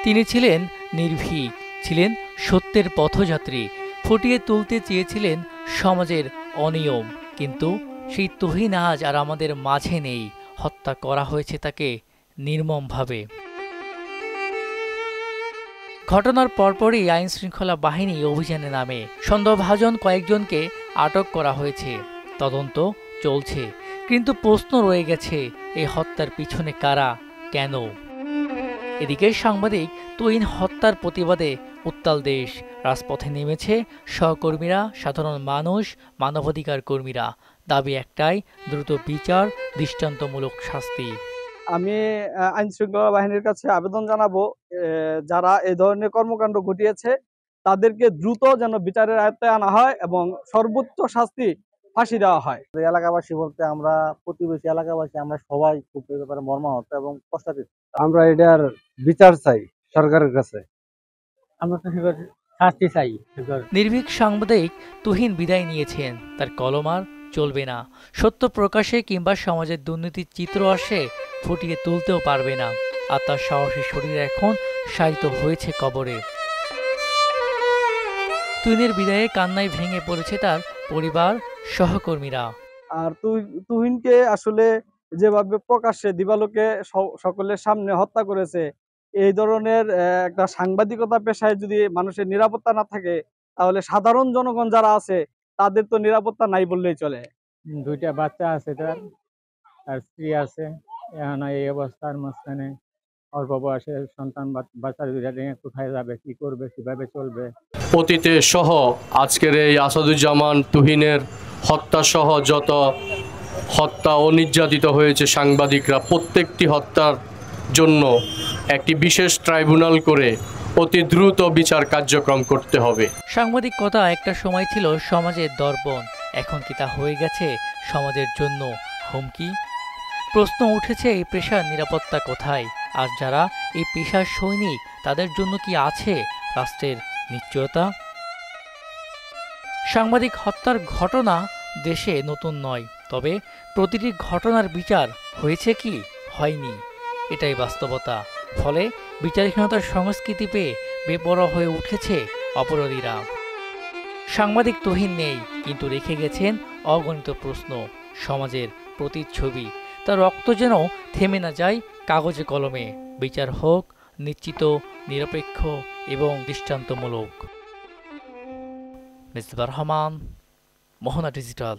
তিনি ছিলেন নির্ভীক, ছিলেন সত্যের পথযাত্রী, ফুটিয়ে তুলতে চেয়েছিলেন সমাজের অনিয়ম। কিন্তু সেই তুহিন আজ আর আমাদের মাঝে নেই। হত্যা করা হয়েছে তাকে নির্মমভাবে। ঘটনার পরপরই আইন শৃঙ্খলা বাহিনী অভিযানে নামে। সন্দেহভাজন কয়েকজনকে আটক করা হয়েছে, তদন্ত চলছে। কিন্তু প্রশ্ন রয়ে গেছে, এই হত্যার পিছনে কারা, কেন? এদিকে সাংবাদিক তুহিন হত্যার প্রতিবাদে উত্তাল দেশ। রাজপথে নেমেছে সহকর্মীরা, সাধারণ মানুষ, মানবাধিকার কর্মীরা। দাবি একটাই, দ্রুত বিচার, দৃষ্টান্তমূলক শাস্তি। আমি আইন শৃঙ্খলা বাহিনীর কাছে আবেদন জানাবো, যারা এই ধরনের কর্মকাণ্ড ঘটিয়েছে তাদেরকে দ্রুত যেন বিচারের আয়ত্তে আনা হয় এবং সর্বোচ্চ শাস্তি ফাঁসি দেওয়া হয়। এলাকাবাসী বলতে আমরা প্রতিবেশী এলাকাবাসী, আমরা সবাই খুব এই ব্যাপারে মর্মাহত এবং কষ্টান্বিত। আমরা এটার বিচার চাই সরকারের কাছে। আমরা তো শাস্তি চাই। নির্ভীক সাংবাদিক তুহিন বিদায় নিয়েছেন। তার কলম আর চলবে না। সত্য প্রকাশে কিংবা সমাজের দুর্নীতির চিত্র আসে ফুটিয়ে তুলতেও পারবে না। আর তার সাহসী শরীর এখন শায়িত হয়েছে কবরে। তুহিনের বিদায়ে কান্নায় ভেঙে পড়েছে তার পরিবার, সহকর্মীরা। আর তুহিনকে আসলে যেভাবে প্রকাশ্যে দিবালোকে সকলের সামনে হত্যা করেছে, এই ধরনের একটা সাংবাদিকতা পেশায় যদি মানুষের নিরাপত্তা না থাকে, তাহলে সাধারণ জনগণ যারা আছে তাদের তো নিরাপত্তা নাই বললেই চলে। দুইটা বাচ্চা আছে, তার আর স্ত্রী আছে। এখন এই অবস্থার মাঝখানে অল্প বয়সের সন্তান বাচ্চা দুইটা নিয়ে কোথায় যাবে, কি করবে, কিভাবে চলবে? অতীতে সহ আজকের এই আসাদুজ্জামান তুহিনের হত্যা সহ যত হত্যা ও নির্যাতিত হয়েছে সাংবাদিকরা, প্রত্যেকটি হত্যার জন্য একটি বিশেষ ট্রাইব্যুনাল করে অতি দ্রুত বিচার কার্যক্রম করতে হবে। সাংবাদিকতা একটা সময় ছিল সমাজের দর্পণ, এখন কি তা হয়ে গেছে সমাজের জন্য হুমকি? প্রশ্ন উঠেছে, এই পেশার নিরাপত্তা কোথায়? আর যারা এই পেশার সৈনিক, তাদের জন্য কি আছে রাষ্ট্রের নিশ্চয়তা? সাংবাদিক হত্যার ঘটনা দেশে নতুন নয়, তবে প্রতিটি ঘটনার বিচার হয়েছে কি হয়নি, এটাই বাস্তবতা। ফলে বিচারহীনতার সংস্কৃতি পেয়ে বেপরোয়া হয়ে উঠেছে অপরাধীরা। সাংবাদিক তুহিন নেই, কিন্তু রেখে গেছেন অগণিত প্রশ্ন, সমাজের প্রতিচ্ছবি। তার রক্ত যেন থেমে না যায় কাগজে কলমে। বিচার হোক নিশ্চিত, নিরপেক্ষ এবং দৃষ্টান্তমূলক। মিসবাহ রহমান, মোহনা ডিজিটাল।